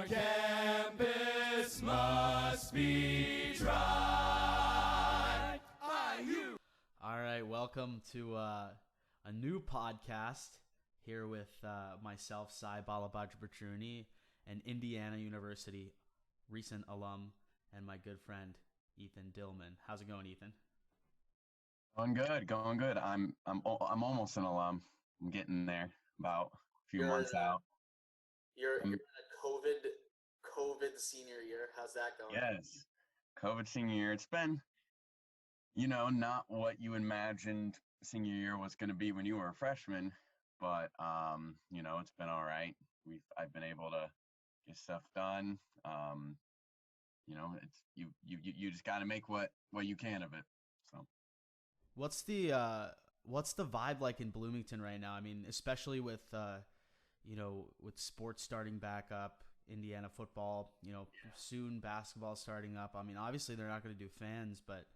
campus must be dry. IU. All right, welcome to a new podcast here with myself, Sai Balabhadrapatruni, an Indiana University recent alum, and my good friend Ethan Dillman. How's it going, Ethan? Going good. I'm almost an alum. I'm getting there. About a few months out. You're in a COVID senior year. How's that going? Yes, COVID senior year. It's been, not what you imagined senior year was going to be when you were a freshman, but it's been all right. I've been able to get stuff done. It's you just got to make what you can of it. So. What's the vibe like in Bloomington right now? I mean, especially with with sports starting back up, Indiana football, soon basketball starting up. I mean, obviously they're not going to do fans, but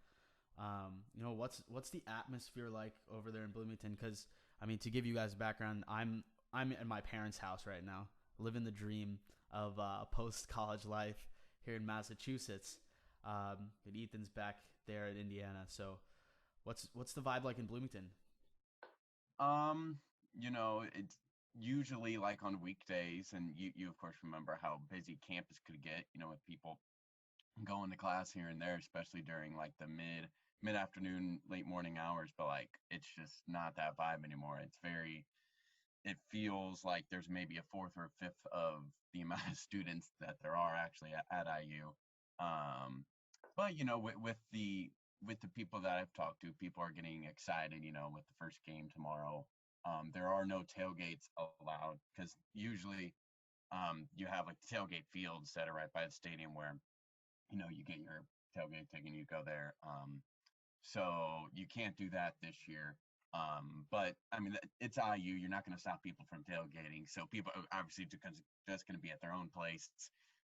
what's the atmosphere like over there in Bloomington? Because I mean, to give you guys background, I'm at my parents' house right now, living the dream of post college life here in Massachusetts. And Ethan's back there in Indiana, so. What's the vibe like in Bloomington? It's usually like on weekdays, and you of course remember how busy campus could get, with people going to class here and there, especially during like the mid-afternoon, late morning hours, but like it's just not that vibe anymore. It feels like there's maybe a fourth or a fifth of the amount of students that there are actually at IU. But with the people that I've talked to, people are getting excited, with the first game tomorrow. There are no tailgates allowed because usually you have like the tailgate fields that are right by the stadium where, you get your tailgate ticket and you go there. So you can't do that this year. But I mean, it's IU. You're not going to stop people from tailgating. So people obviously just going to be at their own place.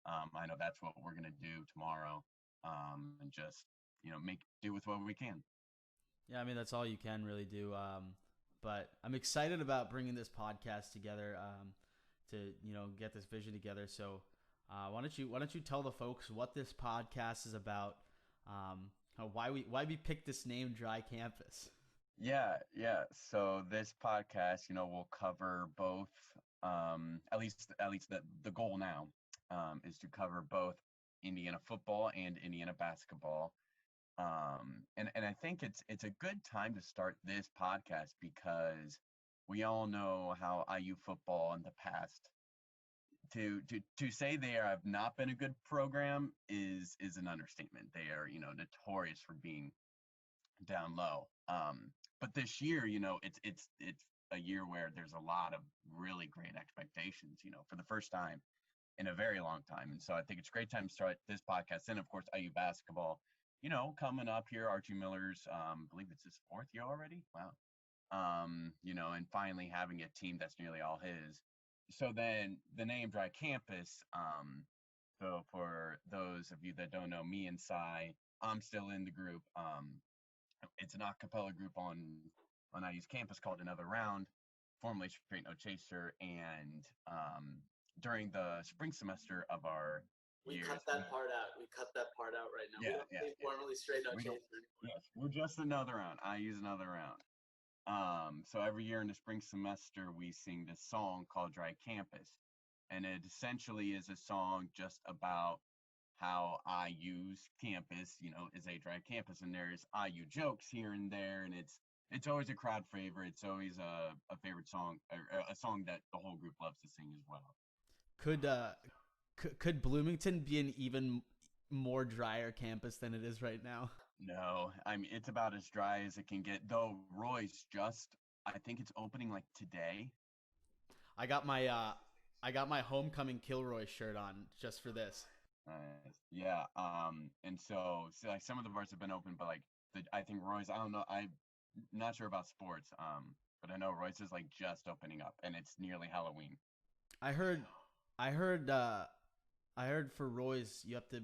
I know that's what we're going to do tomorrow. And just, make do with what we can. Yeah, I mean, that's all you can really do. But I'm excited about bringing this podcast together to, get this vision together. So why don't you tell the folks what this podcast is about, why we picked this name, Dry Campus? Yeah. So this podcast, will cover both, at least the goal now is to cover both Indiana football and Indiana basketball. And I think it's a good time to start this podcast because we all know how IU football in the past, to say they have not been a good program is an understatement. They are, notorious for being down low. But this year, it's a year where there's a lot of really great expectations, for the first time in a very long time. And so I think it's a great time to start this podcast. And of course, IU basketball, coming up here, Archie Miller's, I believe it's his fourth year already. Wow. And finally having a team that's nearly all his. So then the name Dry Campus, so for those of you that don't know, me and Sai, I'm still in the group. It's an a cappella group on IU's campus called Another Round, formerly Straight No Chaser, and during the spring semester of our We cut that part out right now. Yeah, we don't say formerly Straight No Chaser anymore. Yes, we're just Another Round. I use Another Round. So every year in the spring semester, we sing this song called Dry Campus. And it essentially is a song just about how IU's campus, is a dry campus. And there's IU jokes here and there. And it's always a crowd favorite. It's always a favorite song, or a song that the whole group loves to sing as well. Could Bloomington be an even more drier campus than it is right now? No, I mean, it's about as dry as it can get, though Roy's I think it's opening like today. I got my homecoming Kilroy shirt on just for this. Yeah, and so like some of the bars have been open, but like I think Roy's, I don't know, I'm not sure about sports, but I know Roy's is like just opening up, and it's nearly Halloween. I heard for Roy's you have to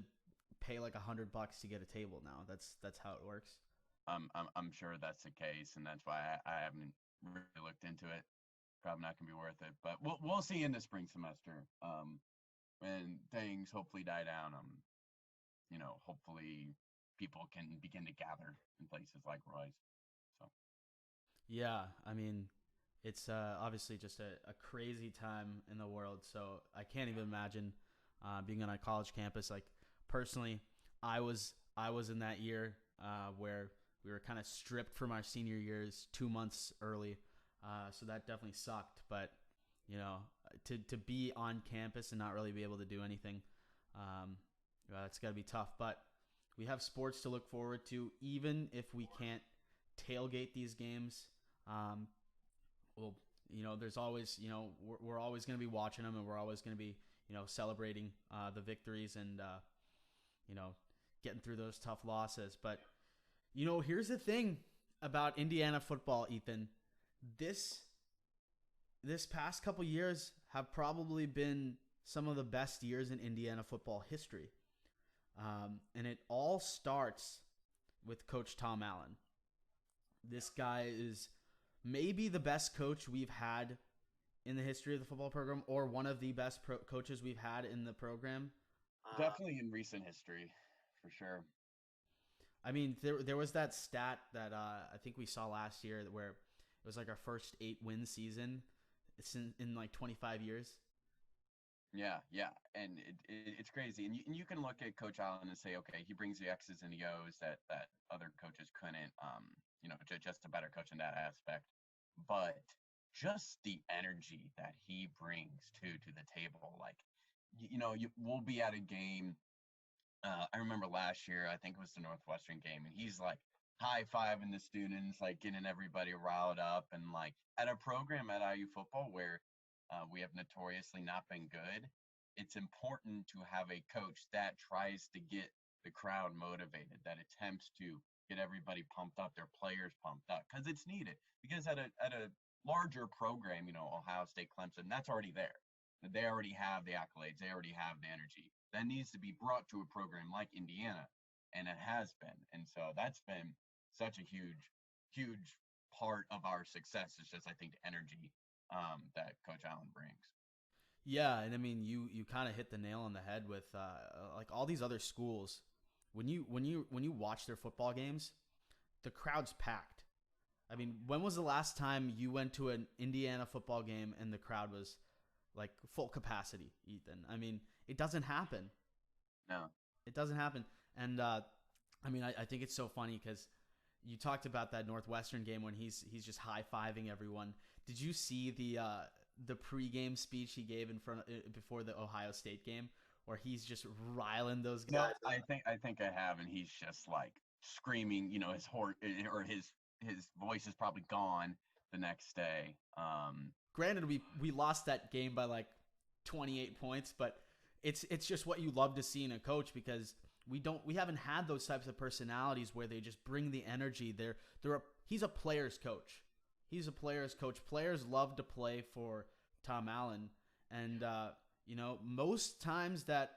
pay like $100 to get a table now. That's how it works. I'm sure that's the case, and that's why I haven't really looked into it. Probably not gonna be worth it, but we'll see in the spring semester. when things hopefully die down, hopefully people can begin to gather in places like Roy's. So Yeah, I mean, it's obviously just a crazy time in the world. So I can't even imagine being on a college campus. Like personally, I was in that year where we were kind of stripped from our senior years 2 months early. So that definitely sucked. But to be on campus and not really be able to do anything, it's got to be tough. But we have sports to look forward to, even if we can't tailgate these games. Well, there's always, we're always going to be watching them, and we're always going to be, celebrating the victories and, getting through those tough losses. But, here's the thing about Indiana football, Ethan. This past couple years have probably been some of the best years in Indiana football history. And it all starts with Coach Tom Allen. This guy is maybe the best coach we've had in the history of the football program, or one of the best coaches we've had in the program. Definitely in recent history, for sure. I mean, there was that stat that I think we saw last year where it was like our first 8-win season in like 25 years. Yeah, and it's crazy, and you can look at Coach Allen and say, okay, he brings the X's and the O's that other coaches couldn't. Just a better coach in that aspect, but just the energy that he brings to the table, like we'll be at a game. I remember last year, I think it was the Northwestern game, and he's like high-fiving the students, like getting everybody riled up, and like at a program at IU football where we have notoriously not been good, it's important to have a coach that tries to get the crowd motivated, that attempts to get everybody pumped up, their players pumped up, because it's needed. Because at a larger program, Ohio State, Clemson, that's already there. They already have the accolades. They already have the energy. That needs to be brought to a program like Indiana, and it has been. And so that's been such a huge part of our success. Is just, I think, the energy that Coach Allen brings. Yeah, and I mean, you kind of hit the nail on the head with like all these other schools. When you watch their football games, the crowd's packed. I mean, when was the last time you went to an Indiana football game and the crowd was like full capacity, Ethan? I mean, it doesn't happen. No. It doesn't happen. And I mean, I think it's so funny because you talked about that Northwestern game when he's just high-fiving everyone. Did you see the pregame speech he gave before the Ohio State game, where he's just riling those guys? No, I think I have, and he's just like screaming. His horse or his voice is probably gone the next day. Granted, we lost that game by like 28 points, but it's just what you love to see in a coach, because we haven't had those types of personalities where they just bring the energy. He's a player's coach. He's a player's coach. Players love to play for Tom Allen, and most times that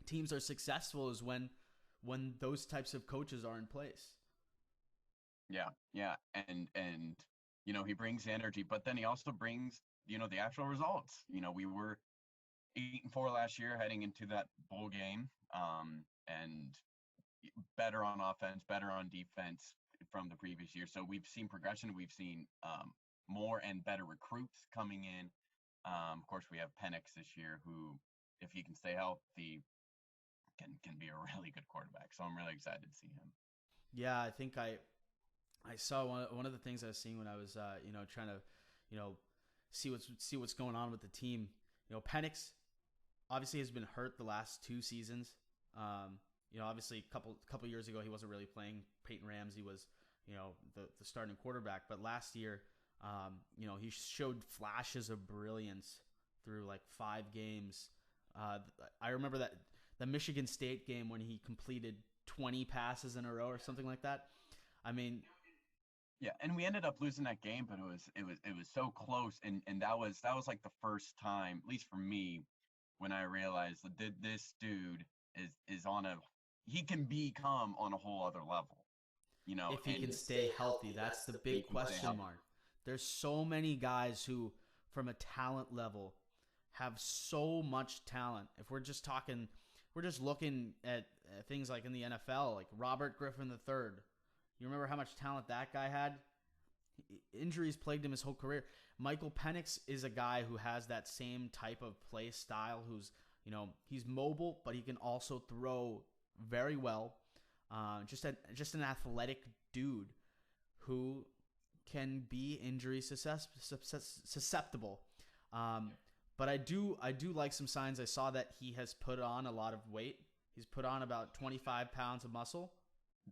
teams are successful is when those types of coaches are in place. Yeah, and he brings the energy, but then he also brings the actual results. We were 8-4 last year, heading into that bowl game, and better on offense, better on defense from the previous year. So we've seen progression. We've seen more and better recruits coming in. Of course, we have Penix this year, who, if he can stay healthy, can be a really good quarterback. So I'm really excited to see him. Yeah, I think I saw one of the things I was seeing when I was trying to see what's going on with the team. Penix obviously has been hurt the last 2 seasons. Obviously a couple years ago he wasn't really playing. Peyton Ramsey was the starting quarterback, but last year he showed flashes of brilliance through like 5 games. I remember that the Michigan State game when he completed 20 passes in a row or something like that. I mean, yeah, and we ended up losing that game, but it was so close, and that was like the first time, at least for me, when I realized that this dude is he can become on a whole other level. If he can stay healthy, that's the big question mark. There's so many guys who, from a talent level, have so much talent. If we're just talking, we're just looking at things like in the NFL, like Robert Griffin III. You remember how much talent that guy had? Injuries plagued him his whole career. Michael Penix is a guy who has that same type of play style, who's, he's mobile, but he can also throw very well. Just an athletic dude who can be injury susceptible. But I do like some signs. I saw that he has put on a lot of weight. He's put on about 25 pounds of muscle.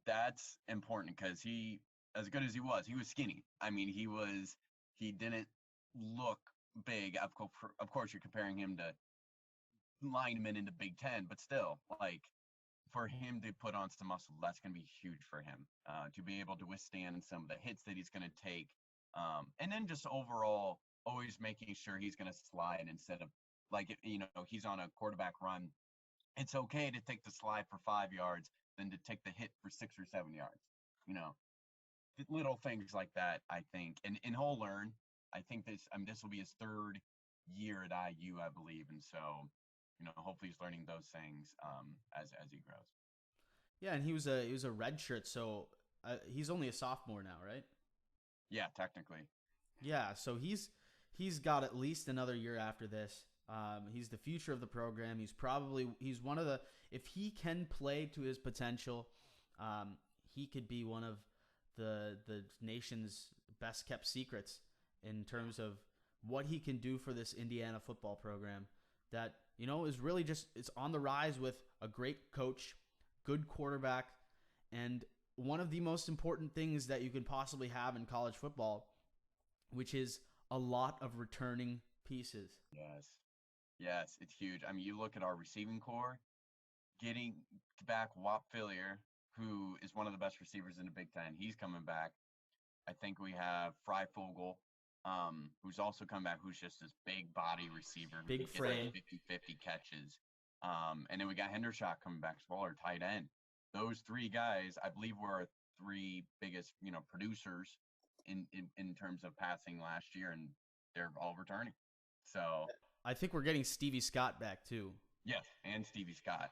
That's important because he, as good as he was skinny. I mean, he didn't look big. Of course, you're comparing him to linemen in the Big Ten, but still, like, for him to put on some muscle, that's going to be huge for him, to be able to withstand some of the hits that he's going to take. And then just overall, always making sure he's going to slide instead of, like, he's on a quarterback run. It's okay to take the slide for 5 yards than to take the hit for 6 or 7 yards. Little things like that, I think. And he'll learn. I think this will be his 3rd year at IU, I believe. And so, hopefully he's learning those things as he grows. Yeah, and he was a red shirt, so he's only a sophomore now, right? Yeah, technically. Yeah, so he's got at least another year after this. He's the future of the program. He's one of the, if he can play to his potential, he could be one of the nation's best kept secrets in terms of what he can do for this Indiana football program that, is really just, it's on the rise with a great coach, good quarterback, and one of the most important things that you can possibly have in college football, which is a lot of returning pieces. Yes, it's huge. I mean, you look at our receiving core, getting back Whop Phillier, who is one of the best receivers in the Big Ten. He's coming back. I think we have Freifogel, who's also come back, who's just this big body receiver. Big frame. 50 catches. And then we got Hendershot coming back as well, our tight end. Those 3 guys, I believe, were our 3 biggest, producers in terms of passing last year, and they're all returning. So I think we're getting Stevie Scott back too. Yes, and Stevie Scott.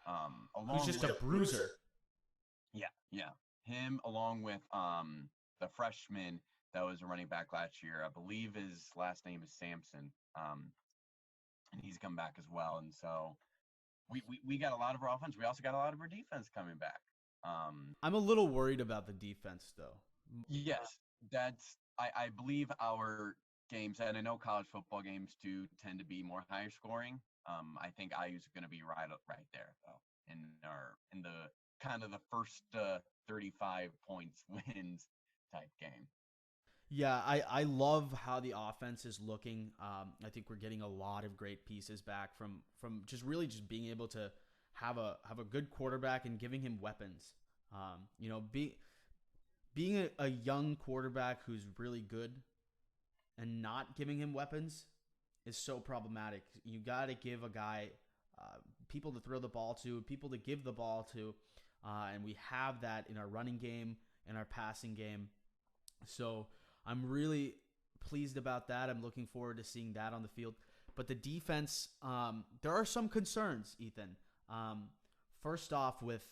Who's just a bruiser. Yeah. Him along with the freshman that was a running back last year. I believe his last name is Sampson. And he's come back as well. And so we got a lot of our offense. We also got a lot of our defense coming back. I'm a little worried about the defense though. Yes, I believe our games, and I know college football games do tend to be more higher scoring. I think IU's going to be right there though, in the kind of the first 35 points wins type game. Yeah, I love how the offense is looking. I think we're getting a lot of great pieces back from just really just being able to have a good quarterback and giving him weapons. Being a young quarterback who's really good and not giving him weapons is so problematic. You got to give a guy people to throw the ball to, people to give the ball to, and we have that in our running game and our passing game. So I'm really pleased about that. I'm looking forward to seeing that on the field. But the defense, there are some concerns, Ethan. First off, with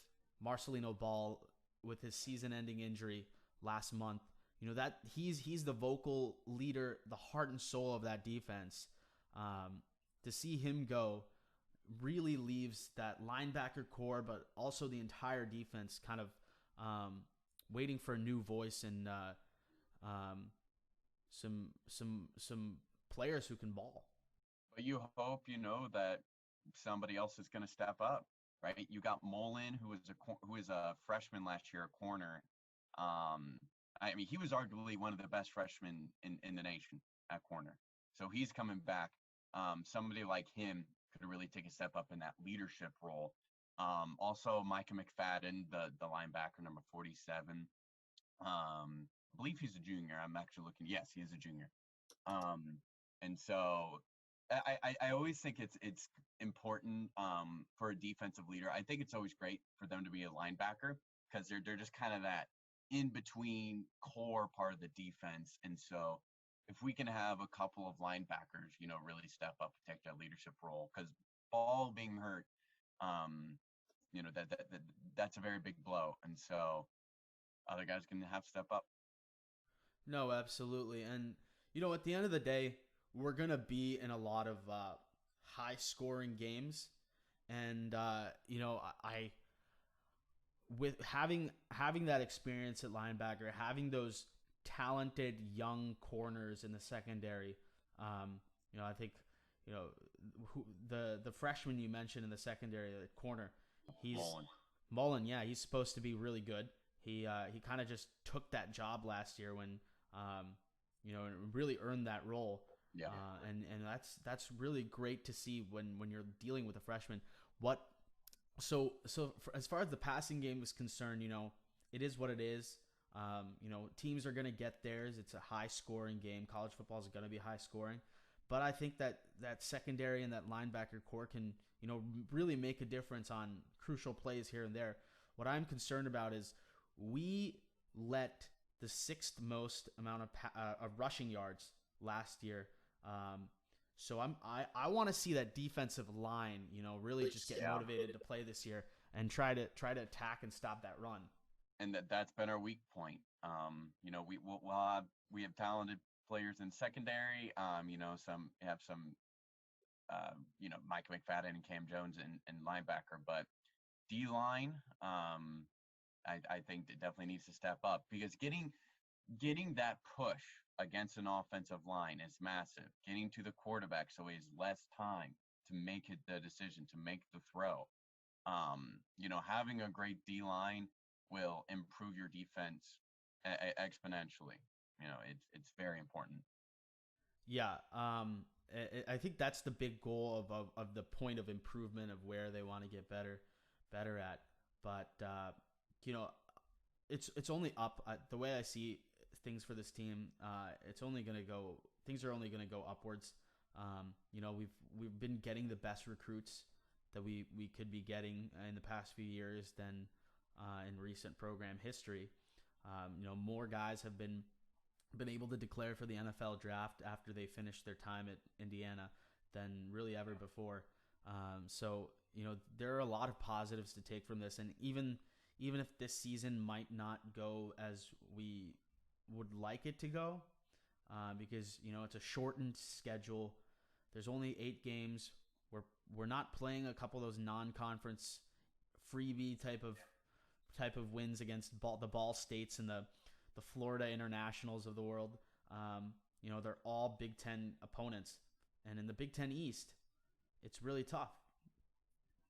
Marcelino Ball, with his season-ending injury last month, that he's the vocal leader, the heart and soul of that defense. To see him go really leaves that linebacker core, but also the entire defense kind of waiting for a new voice and some players who can ball. But you hope that somebody else is going to step up, right? You got Mullen, who is a freshman last year, a corner. I mean, he was arguably one of the best freshmen in the nation at corner. So he's coming back. Somebody like him could really take a step up in that leadership role. Also, Micah Mcfadden, the linebacker, number 47. I believe he's a junior. I'm actually looking. Yes, he is a junior. And so I always think it's important for a defensive leader. I think it's always great for them to be a linebacker because they're just kind of that in between core part of the defense. And so if we can have a couple of linebackers, really step up and take that leadership role, because Ball being hurt, that's a very big blow, and so other guys can have to step up. No, absolutely. And, at the end of the day, we're going to be in a lot of high scoring games. And, I with having that experience at linebacker, having those talented young corners in the secondary, I think, the freshman you mentioned in the secondary, the corner, he's Mullen. Yeah, he's supposed to be really good. He kind of just took that job last year when really earned that role. Yeah. And that's really great to see when you're dealing with a freshman. As far as the passing game is concerned, it is what it is. Teams are going to get theirs. It's a high scoring game. College football is going to be high scoring. But I think that secondary and that linebacker core can, really make a difference on crucial plays here and there. What I'm concerned about is we let the sixth most amount of rushing yards last year. So I want to see that defensive line, really just get motivated to play this year and try to attack and stop that run. And that's been our weak point. We have talented players in secondary. Mike Mcfadden and Cam Jones and linebacker, but D line, I think it definitely needs to step up, because getting that push against an offensive line is massive. Getting to the quarterback so he has less time to make the decision, to make the throw. Having a great D line will improve your defense exponentially. It's very important. Yeah, I think that's the big goal of the point of improvement of where they want to get better at. But it's only up. The way I see things for this team, things are only going to go upwards. We've been getting the best recruits that we could be getting in the past few years than in recent program history. More guys have been able to declare for the NFL draft after they finished their time at Indiana than really ever before. So there are a lot of positives to take from this, and even if this season might not go as we would like it to go, because it's a shortened schedule. There's only 8 games. We're not playing a couple of those non-conference freebie type of wins against the Ball States and the Florida Internationals of the world. They're all Big Ten opponents, and in the Big Ten East, it's really tough.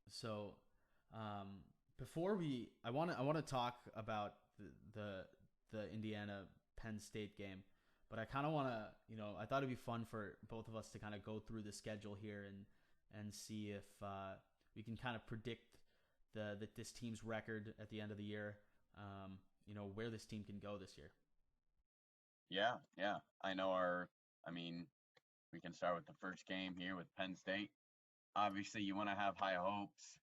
So I want to talk about the Indiana Penn State game, but I kind of want to, I thought it'd be fun for both of us to kind of go through the schedule here and see if we can kind of predict this team's record at the end of the year. Where this team can go this year. Yeah. I know we can start with the first game here with Penn State. Obviously, you want to have high hopes,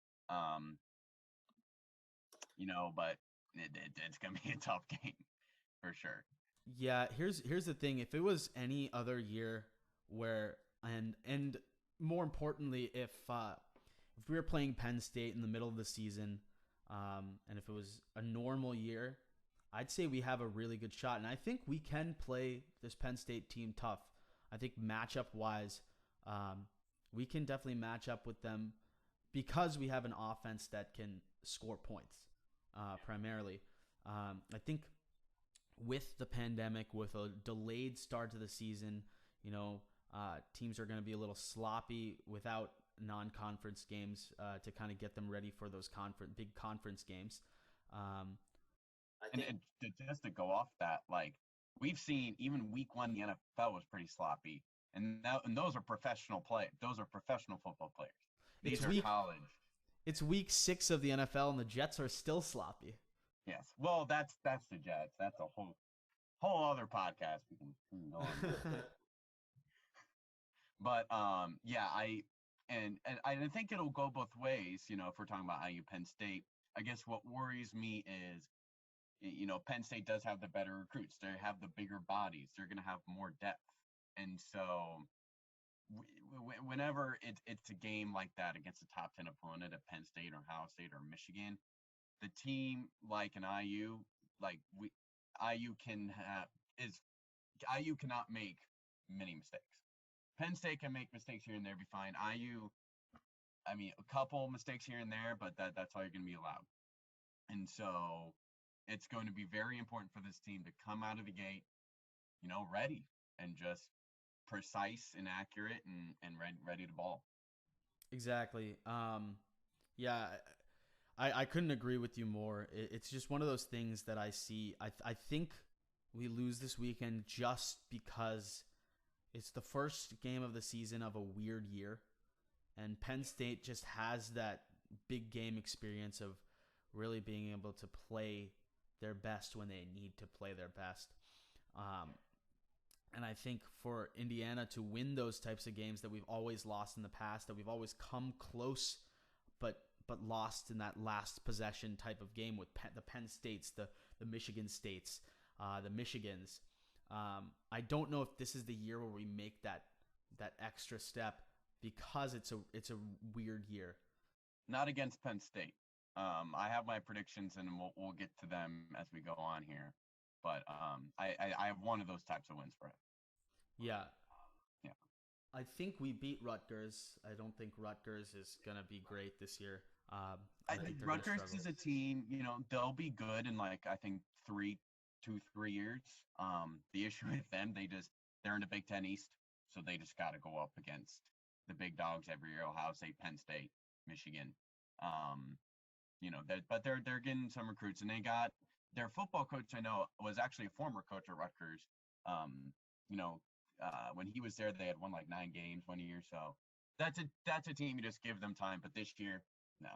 but it's going to be a tough game for sure. Yeah, here's the thing. If it was any other year and more importantly, if we were playing Penn State in the middle of the season, and if it was a normal year, I'd say we have a really good shot. And I think we can play this Penn State team tough. I think matchup-wise, we can definitely match up with them because we have an offense that can score points, primarily. I think with the pandemic, with a delayed start to the season, teams are going to be a little sloppy without non-conference games to kind of get them ready for those big conference games. And just to go off that, we've seen even week 1, the NFL was pretty sloppy, and those are professional Those are professional football players. These are college. It's week 6 of the NFL, and the Jets are still sloppy. Yes, well, that's the Jets. That's a whole other podcast we can go on. But I think it'll go both ways. If we're talking about IU Penn State, I guess what worries me is, Penn State does have the better recruits. They have the bigger bodies. They're going to have more depth. And so whenever it's a game like that against a top 10 opponent at Penn State or Ohio State or Michigan, the team like an IU, like IU can have is IU cannot make many mistakes. Penn State can make mistakes here and there, be fine. IU, I mean, a couple mistakes here and there, but that's all you're going to be allowed. And so it's going to be very important for this team to come out of the gate, ready and just precise and accurate and ready to ball. Exactly. Yeah, I couldn't agree with you more. It's just one of those things that I see. I think we lose this weekend just because it's the first game of the season of a weird year, and Penn State just has that big game experience of really being able to play their best when they need to play their best. And I think for Indiana to win those types of games that we've always lost in the past, that we've always come close but lost in that last possession type of game with the Penn States, the Michigan States, the Michigans. I don't know if this is the year where we make that extra step because it's a weird year. Not against Penn State. I have my predictions, and we'll get to them as we go on here. But I have one of those types of wins for it. Yeah. Yeah. I think we beat Rutgers. I don't think Rutgers is going to be great this year. I think Rutgers is a team, they'll be good in I think 3 years. The issue with them, they're in the Big Ten East, so they just got to go up against the big dogs every year: Ohio State, Penn State, Michigan. But they're getting some recruits, and they got their football coach. I know was actually a former coach at Rutgers. When he was there, they had won 9 games 1 year. So that's a team you just give them time. But this year, no,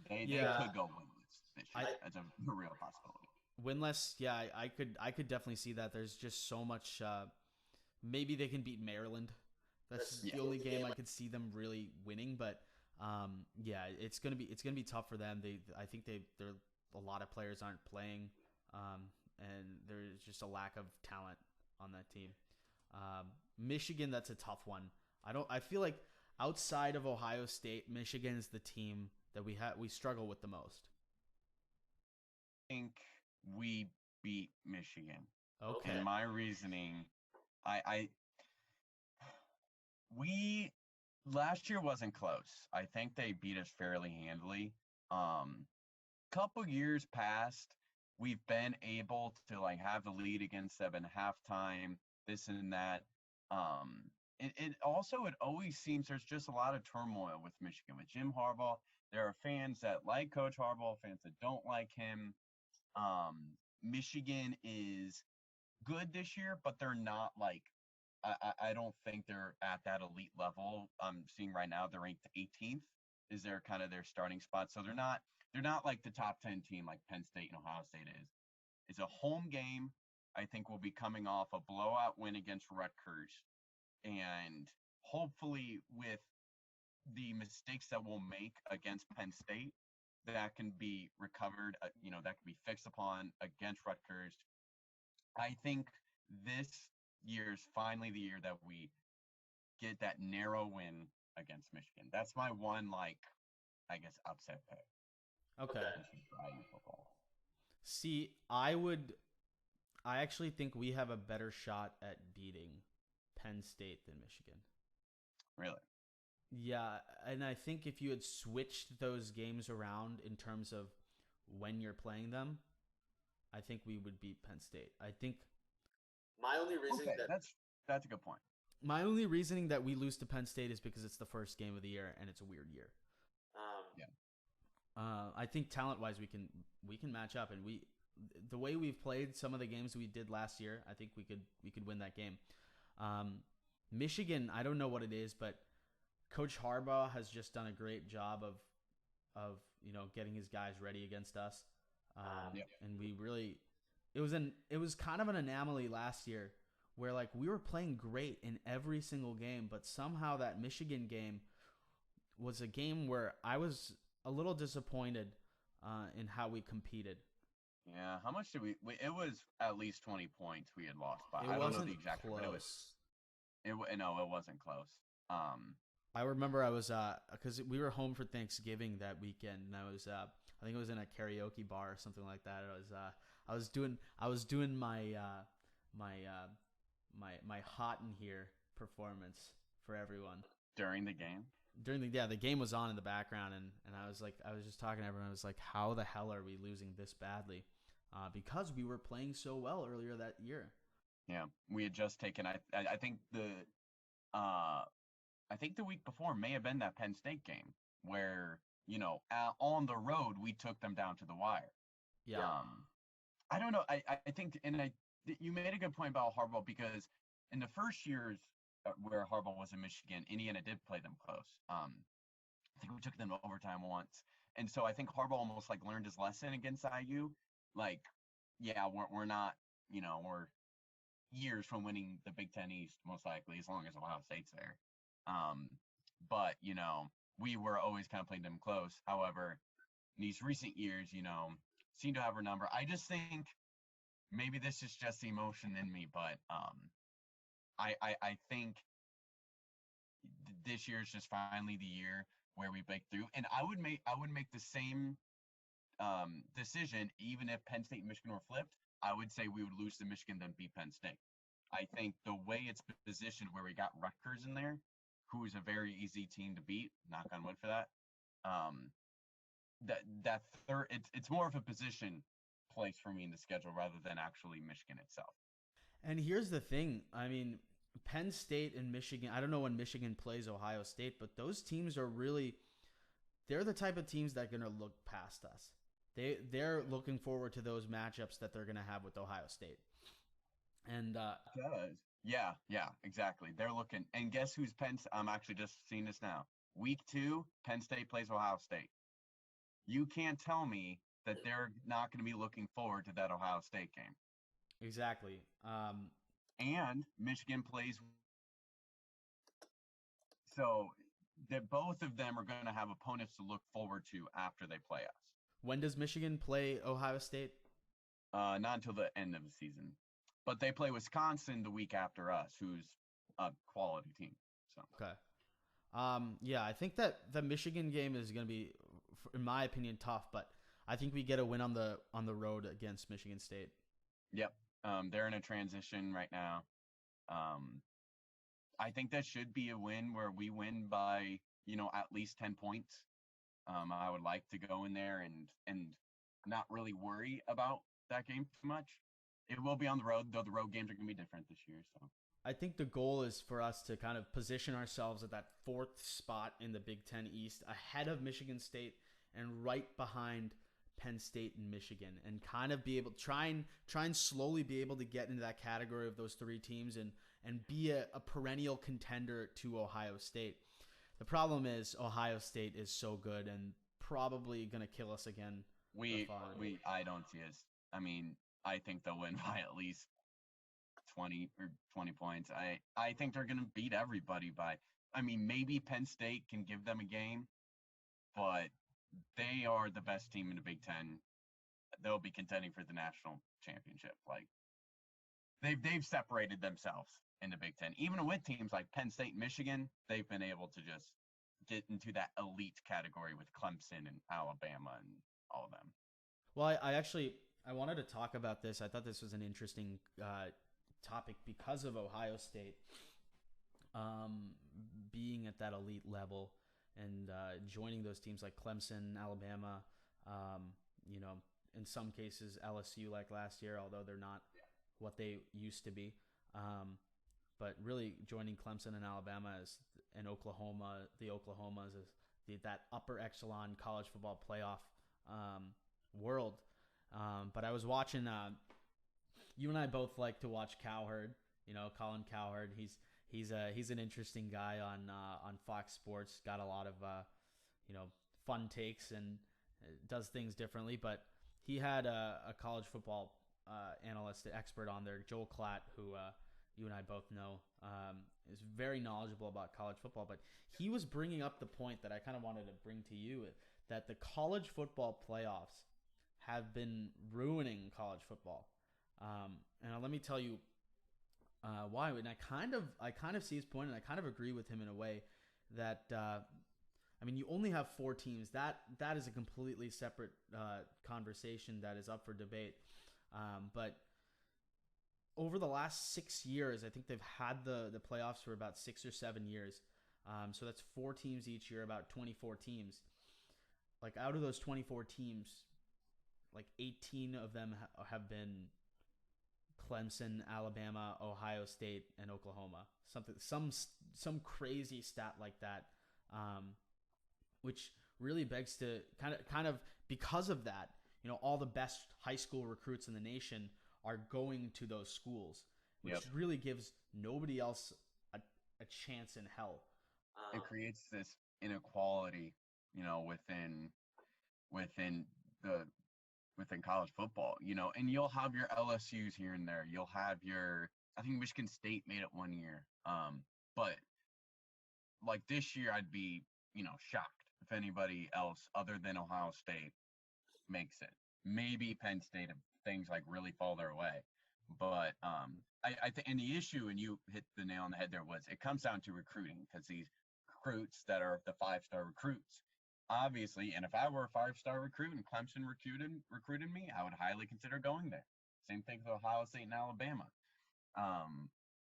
they could go winless this year. That's a real possibility. Winless, yeah, I could definitely see that. There's just so much. Maybe they can beat Maryland. That's the only game I could see them really winning. But yeah, it's gonna be tough for them. I think they're a lot of players aren't playing, and there's just a lack of talent on that team. Michigan, that's a tough one. I feel like outside of Ohio State, Michigan is the team that we struggle with the most. I think we beat Michigan. Okay. And my reasoning, we last year wasn't close. I think they beat us fairly handily. Couple years past, we've been able to have the lead against them in halftime, this and that. It always seems there's just a lot of turmoil with Michigan. With Jim Harbaugh, there are fans that like Coach Harbaugh, fans that don't like him. Michigan is good this year, but they're not I don't think they're at that elite level. I'm seeing right now they're ranked 18th is their kind of their starting spot. So they're not like the top 10 team like Penn State and Ohio State is. It's a home game. I think we'll be coming off a blowout win against Rutgers. And hopefully with the mistakes that we'll make against Penn State, that can be recovered, that can be fixed upon against Rutgers. I think this year's finally the year that we get that narrow win against Michigan. That's my one, upset pick. Okay. See, I actually think we have a better shot at beating Penn State than Michigan. Really? Yeah, and I think if you had switched those games around in terms of when you're playing them, I think we would beat Penn State. I think my only reasoning that's a good point. My only reasoning that we lose to Penn State is because it's the first game of the year and it's a weird year. I think talent-wise we can match up, and the way we've played some of the games we did last year, I think we could win that game. Michigan, I don't know what it is, but Coach Harbaugh has just done a great job of getting his guys ready against us. And we really it was kind of an anomaly last year where we were playing great in every single game, but somehow that Michigan game was a game where I was a little disappointed in how we competed. Yeah, how much did we it was at least 20 points we had lost by. I don't know the exact, but it was No, it wasn't close. I remember I was because we were home for Thanksgiving that weekend, and I think it was in a karaoke bar or something like that. I was doing my hot in here performance for everyone During the game. The game was on in the background, and I was just talking to everyone. I was like, how the hell are we losing this badly? Because we were playing so well earlier that year. Yeah, we had just taken. I think the week before may have been that Penn State game where on the road we took them down to the wire. Yeah. I don't know. I think, you made a good point about Harbaugh, because in the first years where Harbaugh was in Michigan, Indiana did play them close. I think we took them to overtime once, and so I think Harbaugh almost like learned his lesson against IU. Like, yeah, we're not, we're years from winning the Big Ten East, most likely, as long as Ohio State's there. But we were always kind of playing them close. However, in these recent years, seem to have our number. I just think maybe this is just the emotion in me, but I think this year is just finally the year where we break through. And I would make the same decision even if Penn State and Michigan were flipped. I would say we would lose to Michigan than beat Penn State. I think the way it's positioned, where we got Rutgers in there, who is a very easy team to beat, knock on wood for that. That third, it's more of a position place for me in the schedule rather than actually Michigan itself. And here's the thing. I mean, Penn State and Michigan, I don't know when Michigan plays Ohio State, but those teams are they're the type of teams that are going to look past us. They're looking forward to those matchups that they're going to have with Ohio State. And yeah, exactly. They're looking, and guess who's I'm actually just seeing this now. Week 2, Penn State plays Ohio State. You can't tell me that they're not going to be looking forward to that Ohio State game. Exactly. And Michigan plays. So that both of them are going to have opponents to look forward to after they play us. When does Michigan play Ohio State? Not until the end of the season. But they play Wisconsin the week after us, who's a quality team. So okay. Yeah, I think that the Michigan game is going to be, in my opinion, tough, but I think we get a win on the road against Michigan State. Yep. They're in a transition right now. I think that should be a win where we win by, at least 10 points. I would like to go in there and not really worry about that game too much. It will be on the road, though the road games are going to be different this year. So I think the goal is for us to kind of position ourselves at that 4th spot in the Big Ten East, ahead of Michigan State and right behind Penn State and Michigan, and kind of be able try and slowly be able to get into that category of those 3 teams and be a perennial contender to Ohio State. The problem is Ohio State is so good and probably going to kill us again. I don't see us. I mean, I think they'll win by at least 20 points. I think they're going to beat everybody by, maybe Penn State can give them a game, but they are the best team in the Big Ten. They'll be contending for the national championship. Like, they've separated themselves in the Big Ten. Even with teams like Penn State and Michigan, they've been able to just get into that elite category with Clemson and Alabama and all of them. Well, I wanted to talk about this. I thought this was an interesting topic because of Ohio State being at that elite level and joining those teams like Clemson, Alabama, in some cases LSU like last year, although they're not what they used to be. But really joining Clemson and Alabama and Oklahoma, the Oklahomas, that upper echelon college football playoff world. But I was watching. You and I both like to watch Cowherd. Colin Cowherd. He's an interesting guy on Fox Sports. Got a lot of fun takes and does things differently. But he had a college football analyst, expert on there, Joel Klatt, who you and I both know is very knowledgeable about college football. But he was bringing up the point that I kind of wanted to bring to you, that the college football playoffs have been ruining college football. And let me tell you Why? And I kind of see his point, and I kind of agree with him in a way that I mean, you only have 4 teams. That is a completely separate conversation that is up for debate. But over the last 6 years, I think they've had the playoffs for about 6 or 7 years. So that's 4 teams each year, about 24 teams. Like out of those 24 teams, like 18 of them have been Clemson, Alabama, Ohio State, and Oklahoma. Some crazy stat like that, which really begs to kind of because of that, all the best high school recruits in the nation are going to those schools, which really gives nobody else a chance in hell. It creates this inequality, within college football, and you'll have your LSUs here and there. You'll have I think Michigan State made it one year. But like this year, I'd be, shocked if anybody else other than Ohio State makes it. Maybe Penn State if things like really fall their way. But I think, and the issue, and you hit the nail on the head there, was it comes down to recruiting, because these recruits that are the 5-star recruits, obviously, and if I were a 5-star recruit and Clemson recruited me, I would highly consider going there. Same thing with Ohio State and Alabama.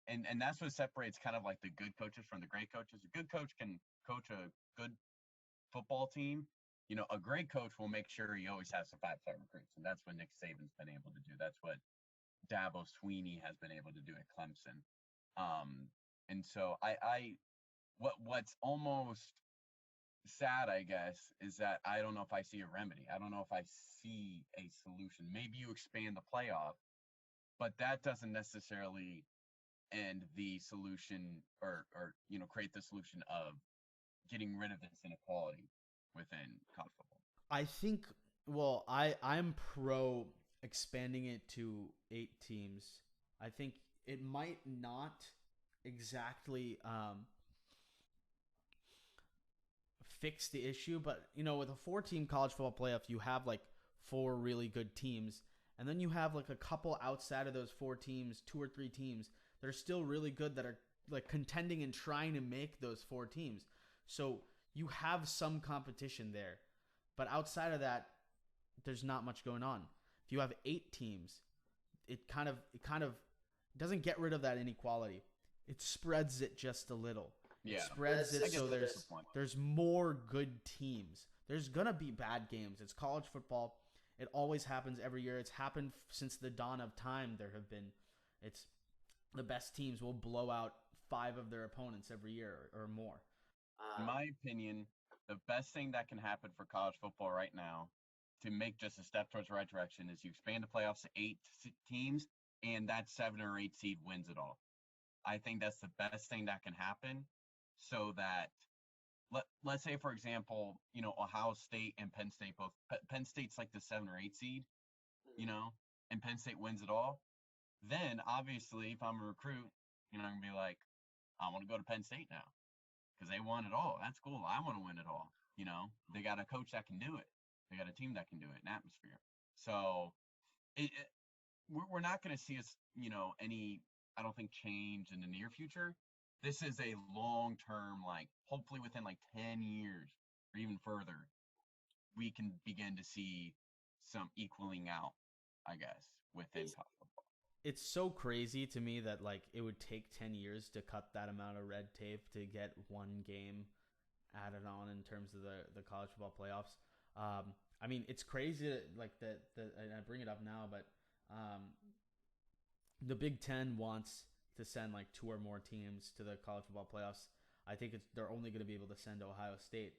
And that's what separates kind of like the good coaches from the great coaches. A good coach can coach a good football team. A great coach will make sure he always has some 5-star recruits, and that's what Nick Saban's been able to do. That's what Dabo Sweeney has been able to do at Clemson. And so what's almost sad, I guess, is that I don't know if I see a remedy. I don't know if I see a solution. Maybe you expand the playoff, but that doesn't necessarily end the solution or create the solution of getting rid of this inequality within college football. I think, well, I'm pro expanding it to 8 teams. I think it might not exactly fix the issue, but with a 4-team college football playoff, you have like 4 really good teams, and then you have like a couple outside of those 4 teams, 2 or 3 teams that are still really good, that are like contending and trying to make those 4 teams. So you have some competition there, but outside of that, there's not much going on. If you have 8 teams, it kind of doesn't get rid of that inequality. It spreads it just a little. Yeah. It spreads it so there's more good teams. There's gonna be bad games. It's college football. It always happens every year. It's happened since the dawn of time. It's the best teams will blow out 5 of their opponents every year or more. In my opinion, the best thing that can happen for college football right now, to make just a step towards the right direction, is you expand the playoffs to 8 teams, and that 7 or 8 seed wins it all. I think that's the best thing that can happen, so that let's say, for example, Ohio State and Penn State both. Penn State's like the 7 or 8 seed, and Penn State wins it all. Then obviously, if I'm a recruit, I'm gonna be like, I want to go to Penn State now because they won it all. That's cool. I want to win it all. They got a coach that can do it. They got a team that can do it, an atmosphere. So we're not going to see us, any, I don't think, change in the near future. This is a long-term, like, hopefully within like 10 years or even further, we can begin to see some equaling out, I guess, within college football. It's so crazy to me that like it would take 10 years to cut that amount of red tape to get one game added on in terms of the college football playoffs. I mean, it's crazy that, like, and I bring it up now, but the Big Ten wants to send like 2 or more teams to the college football playoffs. I think they're only going to be able to send Ohio State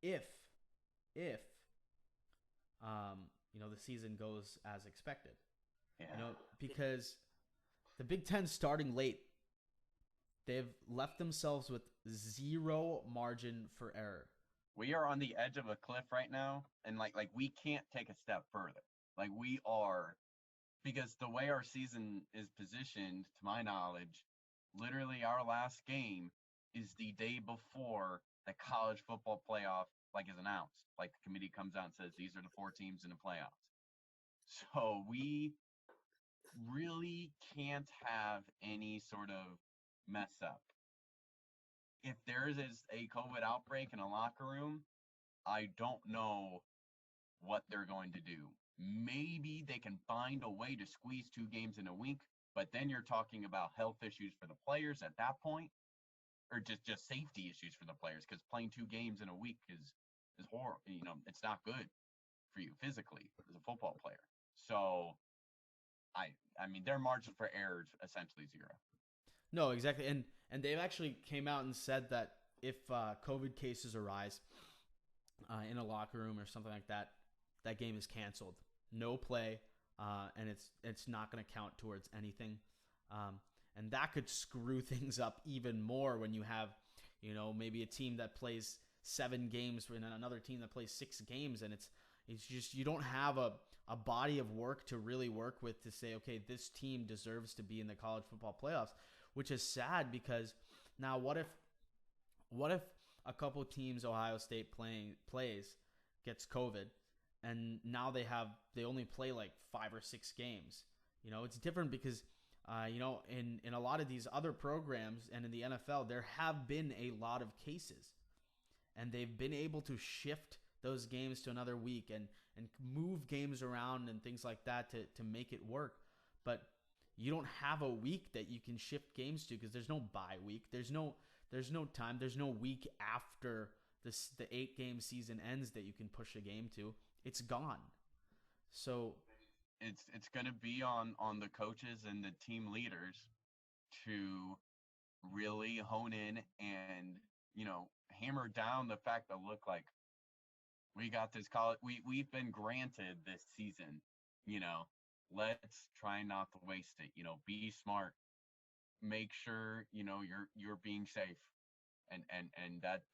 if the season goes as expected. Yeah. Because the Big Ten starting late, they've left themselves with 0 margin for error. We are on the edge of a cliff right now, and like we can't take a step further. Like we are, because the way our season is positioned, to my knowledge, literally our last game is the day before the college football playoff is announced. Like the committee comes out and says these are the 4 teams in the playoffs. So really can't have any sort of mess up. If there is a COVID outbreak in a locker room, I don't know what they're going to do. Maybe they can find a way to squeeze 2 games in a week, but then you're talking about health issues for the players at that point, or just safety issues for the players, because playing 2 games in a week is horrible. It's not good for you physically as a football player. So I mean, their margin for error is essentially zero. No, exactly, and they've actually came out and said that if COVID cases arise in a locker room or something like that, that game is canceled, no play, and it's not going to count towards anything, and that could screw things up even more when you have, maybe a team that plays 7 games and another team that plays 6 games, and it's just you don't have a body of work to really work with to say, okay, this team deserves to be in the college football playoffs, which is sad because now what if a couple teams Ohio State plays gets COVID, and now they only play like 5 or 6 games. It's different because in a lot of these other programs and in the NFL, there have been a lot of cases, and they've been able to shift those games to another week and move games around and things like that to make it work. But you don't have a week that you can shift games to because there's no bye week. There's no time. There's no week after the 8-game season ends that you can push a game to. It's gone. So it's going to be on the coaches and the team leaders to really hone in and hammer down the fact that, look, like, we got this college, we've been granted this season, let's try not to waste it, be smart, make sure you're being safe, and that's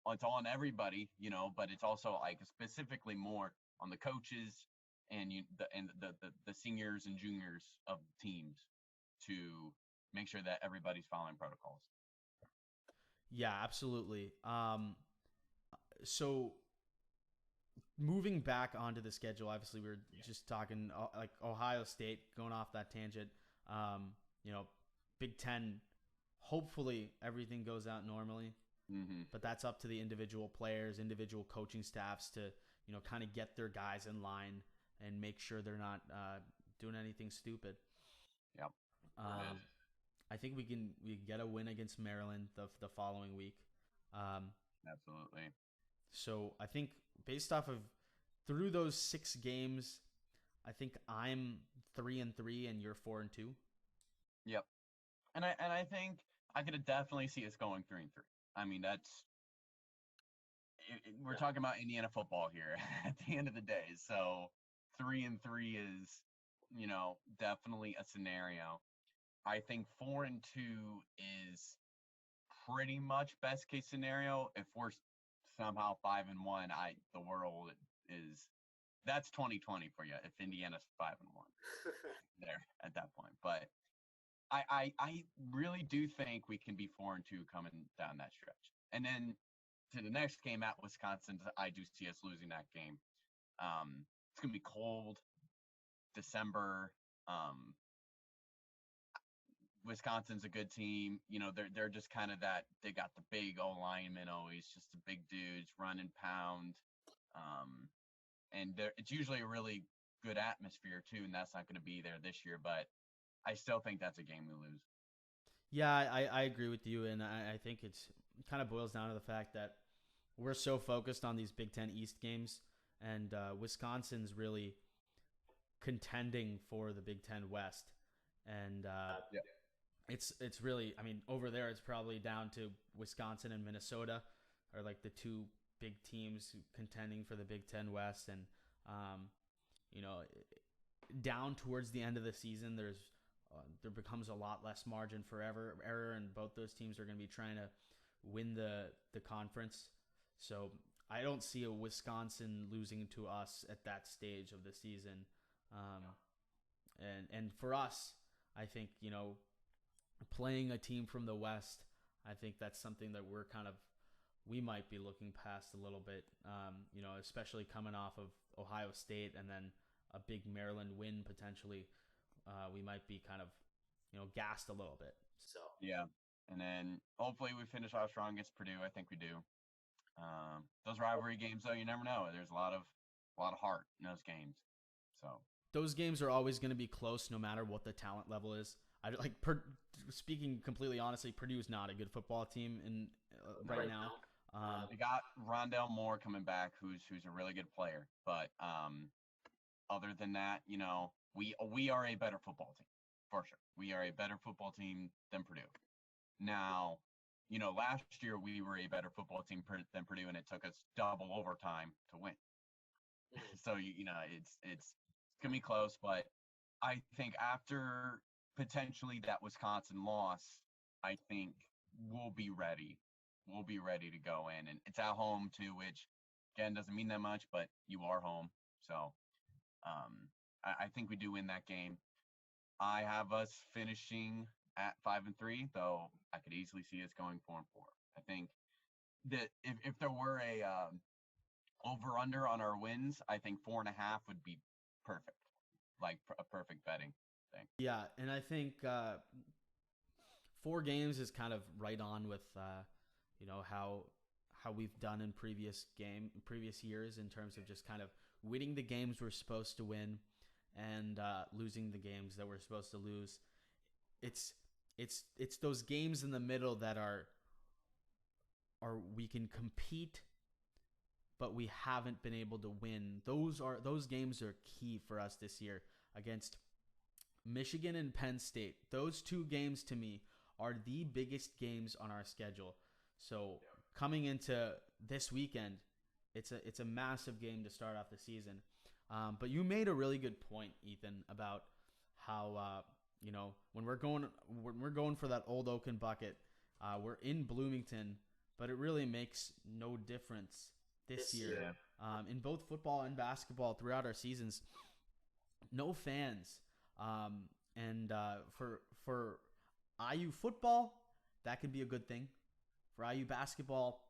it's on everybody, but it's also like specifically more on the coaches and the seniors and juniors of teams to make sure that everybody's following protocols. Yeah, absolutely. So moving back onto the schedule, obviously we were just talking like Ohio State, going off that tangent. Big Ten, hopefully everything goes out normally, but that's up to the individual players, individual coaching staffs to kind of get their guys in line and make sure they're not doing anything stupid. Yep. I think we can get a win against Maryland the following week. Absolutely. So I think based off of through those 6 games, I think I'm 3-3 and you're 4-2. Yep. And I think I could definitely see us going 3-3. I mean, we're talking about Indiana football here at the end of the day. So 3-3 is, definitely a scenario. I think 4-2 is pretty much best case scenario. If we're somehow 5-1, the world is, that's 2020 for you. If Indiana's 5-1 there at that point, but I really do think we can be 4-2 coming down that stretch, and then to the next game at Wisconsin, I do see us losing that game. It's gonna be cold, December. Wisconsin's a good team. They're just kind of that. They got the big O linemen always, just the big dudes, run and pound. And it's usually a really good atmosphere too, and that's not going to be there this year. But I still think that's a game we lose. Yeah, I agree with you, and I think it kind of boils down to the fact that we're so focused on these Big Ten East games, and Wisconsin's really contending for the Big Ten West, and it's really, I mean, over there it's probably down to Wisconsin and Minnesota are like the 2 big teams contending for the Big Ten West, and down towards the end of the season, there becomes a lot less margin for error, and both those teams are going to be trying to win the conference. So I don't see a Wisconsin losing to us at that stage of the season. And for us, I think, playing a team from the West, I think that's something that we might be looking past a little bit, especially coming off of Ohio State and then a big Maryland win potentially. we might be kind of, gassed a little bit. So Yeah. And then hopefully we finish off strong against Purdue. I think we do. Those rivalry games, though, you never know. There's a lot of heart in those games. So those games are always going to be close, no matter what the talent level is. Speaking completely honestly, Purdue is not a good football team right now. They got Rondell Moore coming back, who's a really good player. But other than that, we are a better football team for sure. We are a better football team than Purdue. Now, last year we were a better football team than Purdue, and it took us double overtime to win. So it's gonna be close, but I think after potentially that Wisconsin loss, I think we'll be ready. We'll be ready to go in, and it's at home too, which again doesn't mean that much, but you are home, so I think we do win that game. I have us finishing at 5-3, though I could easily see us going 4-4. I think that if there were a over under on our wins, I think 4.5 would be perfect, like a perfect betting thing. Yeah, and I think 4 games is kind of right on with how we've done in previous years in terms of just kind of winning the games we're supposed to win and losing the games that we're supposed to lose. It's those games in the middle that are we can compete, but we haven't been able to win. Those games are key for us this year against Michigan and Penn State. Those 2 games to me are the biggest games on our schedule. So coming into this weekend, it's a massive game to start off the season. But you made a really good point, Ethan, about how when we're going for that Old Oaken bucket, we're in Bloomington, but it really makes no difference this year. In both football and basketball throughout our seasons, no fans. And for IU football, that could be a good thing. For IU basketball,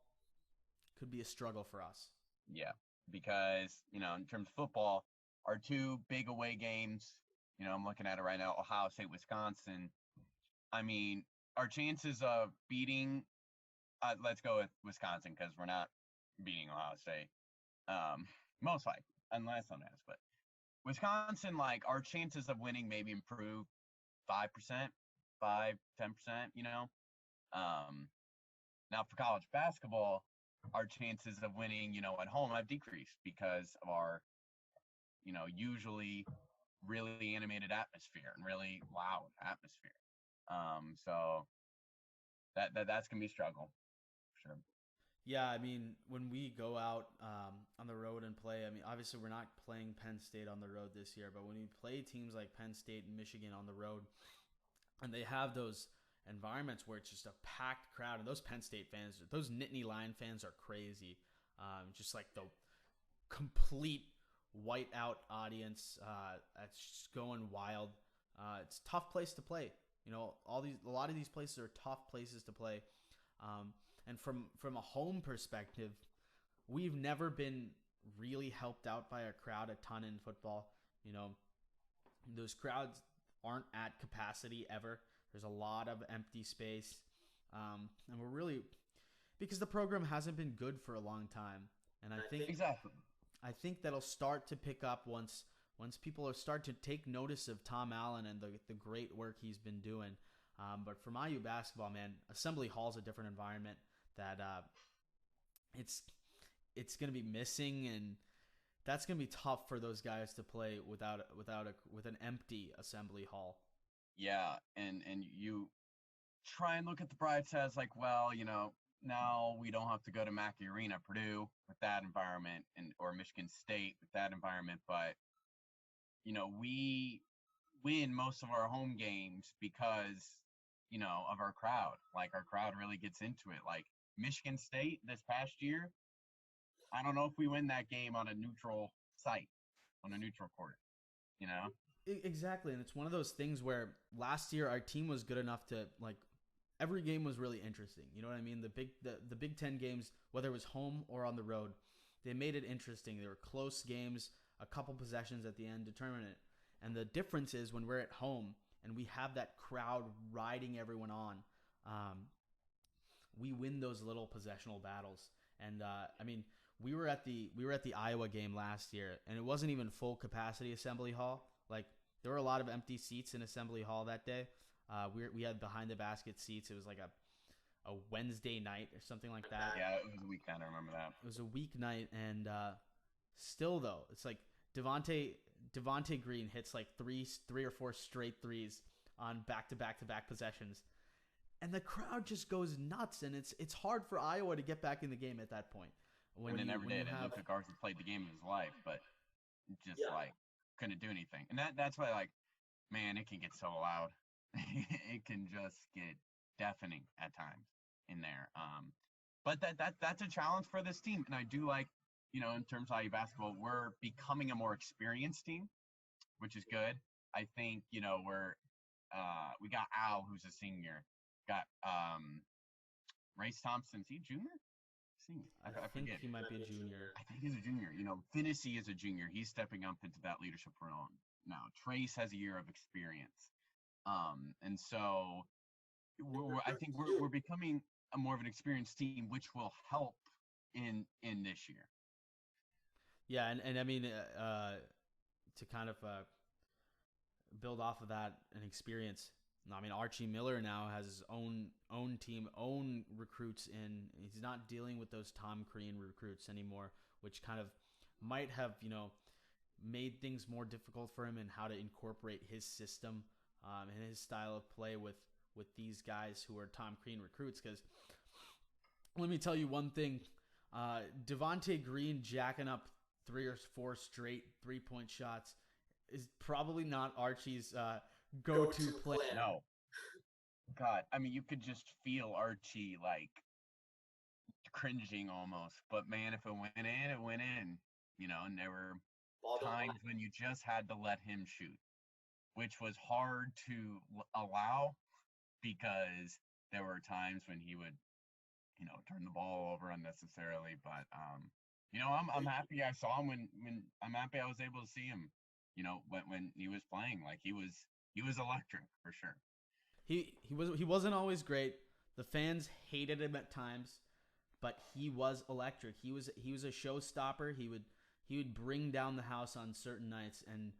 could be a struggle for us. Yeah, because, in terms of football, our 2 big away games, I'm looking at it right now, Ohio State, Wisconsin. I mean, our chances of beating, let's go with Wisconsin because we're not beating Ohio State. Most likely, unless I'm asked. But Wisconsin, our chances of winning maybe improve 5%, 5-10%, Now for college basketball, our chances of winning, at home have decreased because of our, usually really animated atmosphere and really loud atmosphere. So that's gonna be a struggle, for sure. Yeah, I mean, when we go out on the road and play, I mean, obviously we're not playing Penn State on the road this year, but when we play teams like Penn State and Michigan on the road, and they have those environments where it's just a packed crowd, and those Penn State fans, those Nittany Lion fans are crazy. Just like the complete whiteout audience that's just going wild. It's a tough place to play. A lot of these places are tough places to play. And from a home perspective, we've never been really helped out by a crowd a ton in football. Those crowds aren't at capacity ever. There's a lot of empty space. And we're really, because the program hasn't been good for a long time. And I think exactly. I think that'll start to pick up once people start to take notice of Tom Allen and the great work he's been doing. But for IU basketball, man, Assembly Hall's a different environment that it's going to be missing, and that's going to be tough for those guys to play with an empty Assembly Hall. Yeah, and you try and look at the bright sides, well, now we don't have to go to Mackey Arena, Purdue with that environment, or Michigan State with that environment, but we win most of our home games because of our crowd. Our crowd really gets into it. Michigan State this past year, I don't know if we win that game on a neutral site, on a neutral court. Exactly, and it's one of those things where last year our team was good enough to every game was really interesting. You know what I mean? The Big Ten games, whether it was home or on the road, they made it interesting. They were close games, a couple possessions at the end determined it. And the difference is when we're at home and we have that crowd riding everyone on, we win those little possessional battles. And I mean, we were at the Iowa game last year, and it wasn't even full capacity Assembly Hall. Like, there were a lot of empty seats in Assembly Hall that day. We had behind the basket seats. It was like a Wednesday night or something like that. Yeah, it was a weeknight. I remember that. It was a weeknight, and still though, it's like Devontae Green hits like three or four straight threes on back-to-back possessions, and the crowd just goes nuts. And it's hard for Iowa to get back in the game at that point. When they never did. It looked like Arthur played the game of his life, but just like couldn't do anything. And that's why, like, man, it can get so loud. It can just get deafening at times in there. But that's a challenge for this team. And I do like, in terms of IU basketball, we're becoming a more experienced team, which is good. I think, we got Al, who's a senior. Got Race Thompson, is he junior? Senior. I think forget. he might be a junior. I think he's a junior. Finney is a junior. He's stepping up into that leadership role now. Trace has a year of experience. And so I think we're becoming a more of an experienced team, which will help in this year. Yeah, and I mean, to kind of build off of that and experience. I mean, Archie Miller now has his own team, own recruits in. He's not dealing with those Tom Crean recruits anymore, which kind of might have, made things more difficult for him in how to incorporate his system and his style of play with these guys who are Tom Crean recruits. Because let me tell you one thing, Devontae Green jacking up 3 or 4 straight 3-point shots is probably not Archie's go-to play. No. God, I mean, you could just feel Archie, like, cringing almost. But, man, if it went in, it went in. And there were times when you just had to let him shoot, which was hard to allow because there were times when he would, turn the ball over unnecessarily. But, I'm happy I saw him when I'm happy I was able to see him, when he was playing. Like, he was electric for sure. He wasn't always great. The fans hated him at times, but he was electric. He was a showstopper. He would bring down the house on certain nights, and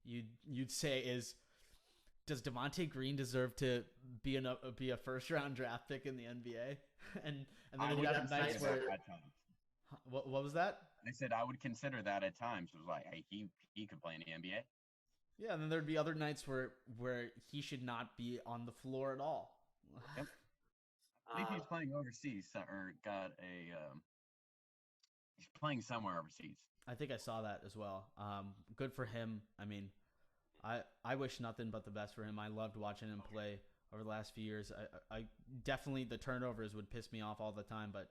you'd say, does Devontae Green deserve to be a first round draft pick in the NBA? and then you have nights where what was that? I said I would consider that at times. It was like, hey, he could play in the NBA. Yeah, and then there'd be other nights where he should not be on the floor at all. Yep. I think he's playing overseas, or he's playing somewhere overseas. I think I saw that as well. Good for him. I mean, I wish nothing but the best for him. I loved watching him play over the last few years. I definitely, the turnovers would piss me off all the time, but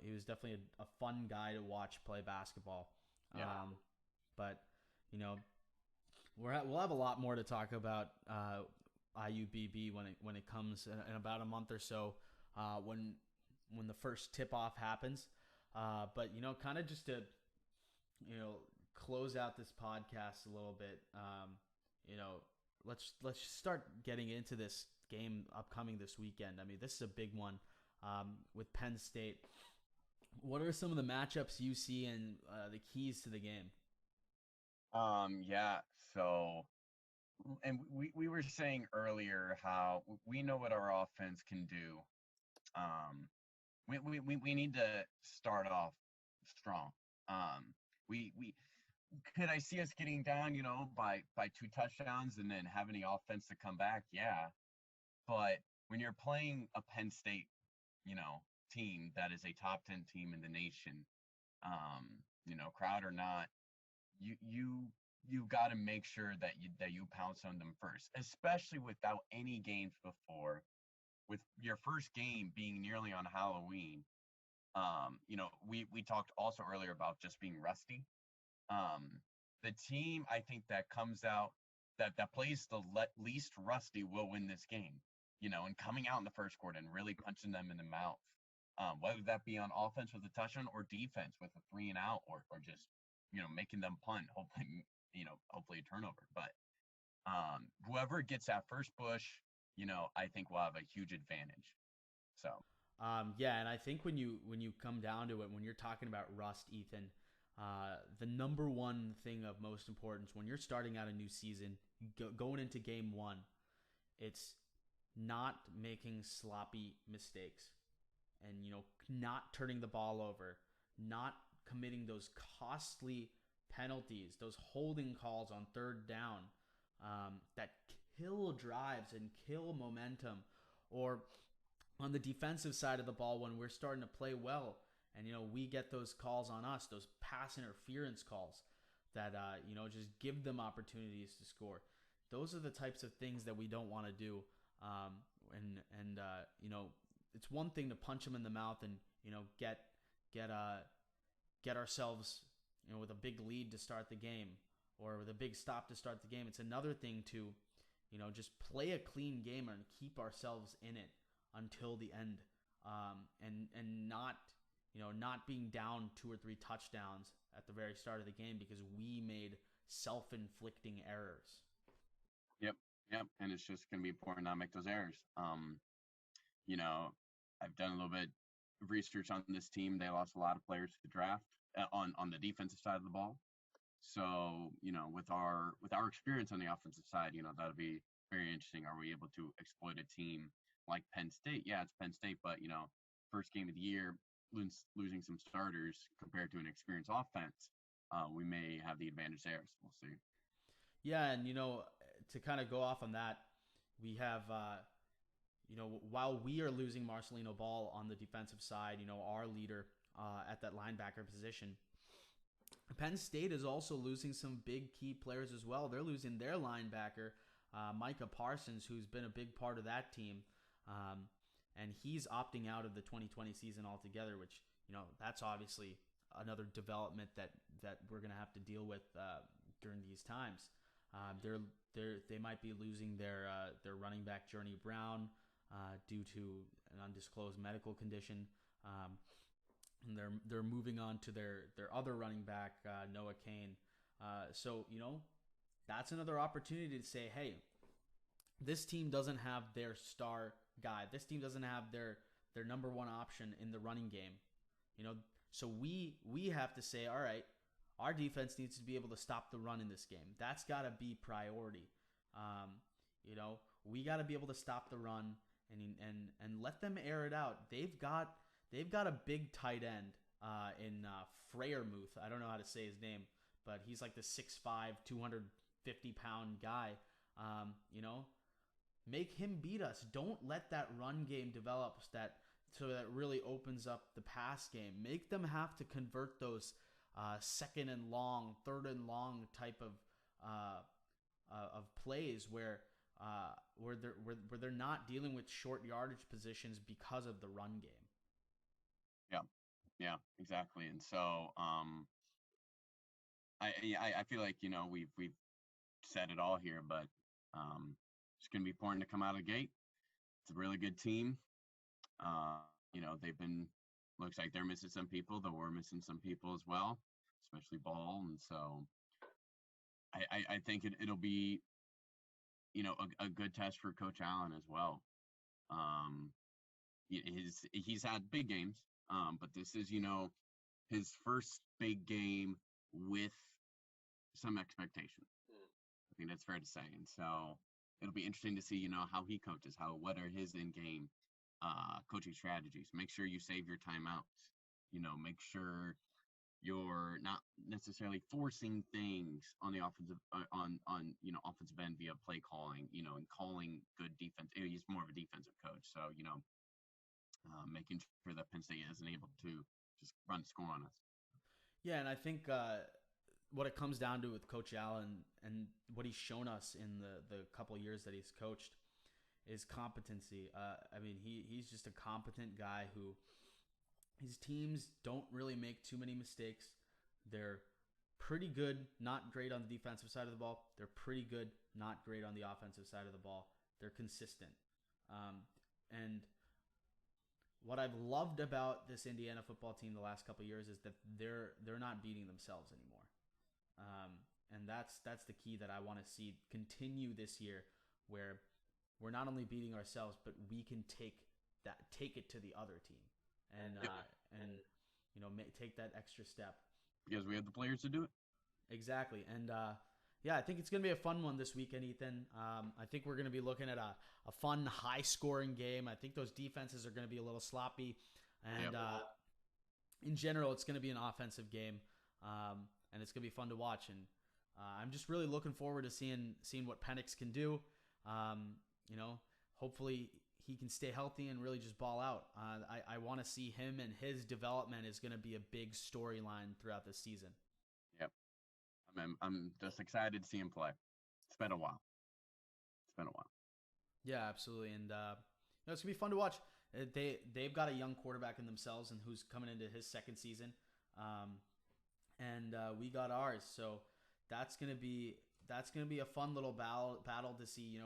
he was definitely a fun guy to watch play basketball. Yeah. But we'll have a lot more to talk about IUBB when it comes in about a month or so, when the first tip off happens. But kind of just to close out this podcast a little bit. Let's start getting into this game upcoming this weekend. I mean, this is a big one with Penn State. What are some of the matchups you see and the keys to the game? Yeah. So, and we were saying earlier how we know what our offense can do. We need to start off strong. We could I see us getting down, by 2 touchdowns and then having the offense to come back? Yeah. But when you're playing a Penn State, team that is a top 10 team in the nation, crowd or not, you got to make sure that you pounce on them first, especially without any games before, with your first game being nearly on Halloween. We talked also earlier about just being rusty. The team, I think, that comes out that plays the least rusty will win this game, and coming out in the first quarter and really punching them in the mouth, whether that be on offense with a touchdown or defense with a 3 and out, or just, making them punt, hoping, hopefully a turnover. But whoever gets that first push, I think will have a huge advantage. So. Yeah, and I think when you come down to it, when you're talking about rust, Ethan, the number one thing of most importance when you're starting out a new season, going into game one, it's not making sloppy mistakes, and not turning the ball over, not committing those costly penalties, those holding calls on third down that kill drives and kill momentum, or on the defensive side of the ball when we're starting to play well and we get those calls on us, those pass interference calls that just give them opportunities to score. Those are the types of things that we don't want to do. It's one thing to punch them in the mouth and get ourselves with a big lead to start the game or with a big stop to start the game. It's another thing to just play a clean game and keep ourselves in it until the end, and not being down 2 or 3 touchdowns at the very start of the game because we made self-inflicting errors. Yep, and it's just going to be important not to make those errors. I've done a little bit of research on this team. They lost a lot of players to the draft on the defensive side of the ball. So, with our experience on the offensive side, that'll be very interesting. Are we able to exploit a team like Penn State? Yeah, it's Penn State, but first game of the year, losing some starters compared to an experienced offense, we may have the advantage there. So we'll see. Yeah, and to kind of go off on that, we have while we are losing Marcelino Ball on the defensive side, our leader at that linebacker position, Penn State is also losing some big key players as well. They're losing their linebacker, Micah Parsons, who's been a big part of that team. And he's opting out of the 2020 season altogether, which, that's obviously another development that we're going to have to deal with during these times. They might be losing their running back, Journey Brown, due to an undisclosed medical condition. And they're moving on to their other running back, Noah Kane. So, that's another opportunity to say, hey, this team doesn't have their star guy. This team doesn't have their number one option in the running game. So we have to say, all right, our defense needs to be able to stop the run in this game. That's got to be priority. We got to be able to stop the run and let them air it out. They've got a big tight end in Freiermuth. I don't know how to say his name, but he's like the 6'5", 250-pound guy. Make him beat us. Don't let that run game develop so that really opens up the pass game. Make them have to convert those second and long, third and long type of plays where they're not dealing with short yardage positions because of the run game. Yeah, exactly. And so I feel like we've said it all here, but it's going to be important to come out of the gate. It's a really good team. They've been, looks like they're missing some people, though we're missing some people as well, especially Ball. And so I think it'll be, a good test for Coach Allen as well. He's had big games, but this is, his first big game with some expectation. I think that's fair to say. And so it'll be interesting to see, how he coaches, what are his in-game coaching strategies. Make sure you save your timeouts. Make sure you're not necessarily forcing things on the offensive offensive end via play calling, and calling good defense. He's more of a defensive coach, so making sure that Penn State isn't able to just run the score on us. Yeah, and I think what it comes down to with Coach Allen and what he's shown us in the couple of years that he's coached is competency. He's just a competent guy who his teams don't really make too many mistakes. They're pretty good, not great on the defensive side of the ball. They're pretty good, not great on the offensive side of the ball. They're consistent. And what I've loved about this Indiana football team the last couple of years is that they're not beating themselves anymore. And that's the key that I want to see continue this year, where we're not only beating ourselves, but we can take it to the other team, and take that extra step. Because we have the players to do it. Exactly. And I think it's going to be a fun one this weekend, Ethan. I think we're going to be looking at a fun, high-scoring game. I think those defenses are going to be a little sloppy. And in general, it's going to be an offensive game, and it's going to be fun to watch. And I'm just really looking forward to seeing what Penix can do. Hopefully he can stay healthy and really just ball out. I want to see him, and his development is going to be a big storyline throughout this season. Yep. I'm just excited to see him play. It's been a while. Yeah, absolutely. And it's going to be fun to watch. They've got a young quarterback in themselves, and who's coming into his second season. And we got ours. So that's going to be a fun little battle to see,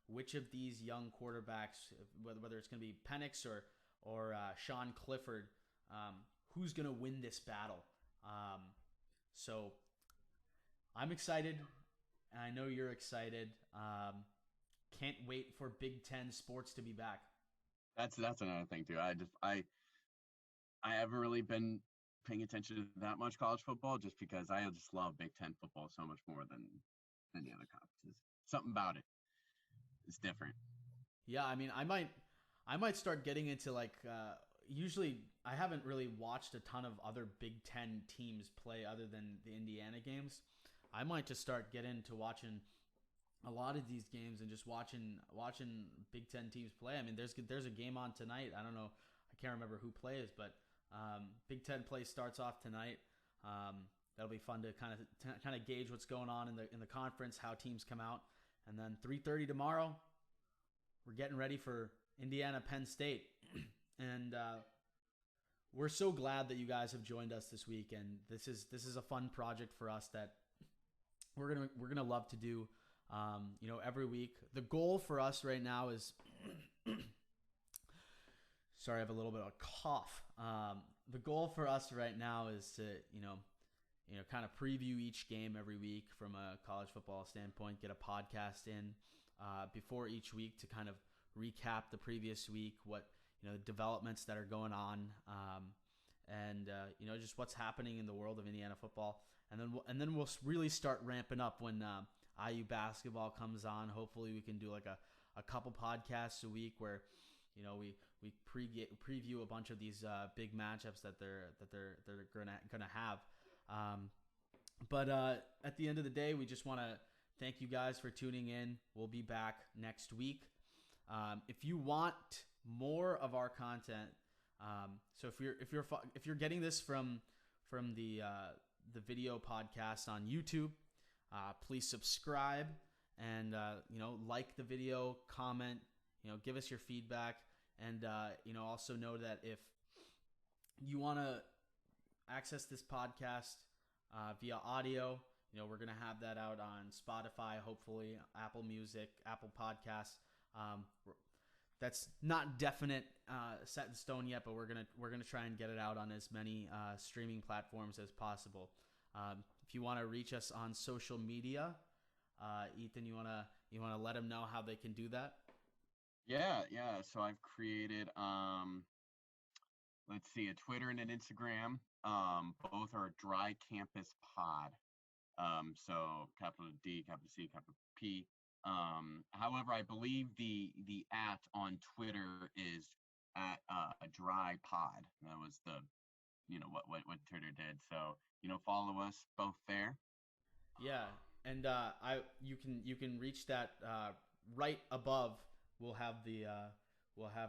which of these young quarterbacks, whether it's going to be Penix or Sean Clifford, who's going to win this battle. So I'm excited, and I know you're excited. Can't wait for Big Ten sports to be back. That's another thing too. I haven't really been paying attention to that much college football, just because I just love Big Ten football so much more than the other conferences. Something about it is different. Yeah, I mean, I might start getting into usually I haven't really watched a ton of other Big Ten teams play other than the Indiana games. I might just start getting into watching a lot of these games and just watching Big Ten teams play. I mean, there's a game on tonight. I don't know, I can't remember who plays, but Big Ten play starts off tonight. That'll be fun to kind of gauge what's going on in the conference, how teams come out, and then 3:30 tomorrow, we're getting ready for Indiana Penn State, and we're so glad that you guys have joined us this week, and this is a fun project for us that we're gonna love to do. Every week. The goal for us right now is sorry, I have a little bit of a cough. The goal for us right now is to, kind of preview each game every week from a college football standpoint, get a podcast in before each week to kind of recap the previous week, what, developments that are going on, and just what's happening in the world of Indiana football. And then we'll really start ramping up when IU basketball comes on. Hopefully we can do like a couple podcasts a week where we preview a bunch of these big matchups that they're gonna have. But at the end of the day, we just want to thank you guys for tuning in. We'll be back next week. If you want more of our content, so if you're getting this from the video podcast on YouTube, please subscribe and like the video, comment, give us your feedback, and also know that if you want to access this podcast via audio, we're gonna have that out on Spotify, hopefully Apple Music, Apple Podcasts. That's not definite, set in stone yet, but we're gonna try and get it out on as many streaming platforms as possible. If you want to reach us on social media, Ethan, you wanna let them know how they can do that? Yeah. So I've created let's see, a Twitter and an Instagram. Both are Dry Campus Pod. So capital D, capital C, capital P. However, I believe the @ on Twitter is at a Dry Pod. That was the what Twitter did. So follow us both there. Yeah, and you can reach that right above. We'll have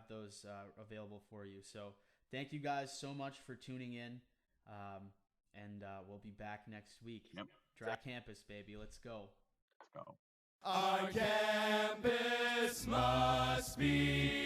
those available for you. So thank you guys so much for tuning in, and we'll be back next week. Yep. Dry Campus, baby. Let's go. Let's go. Our campus must be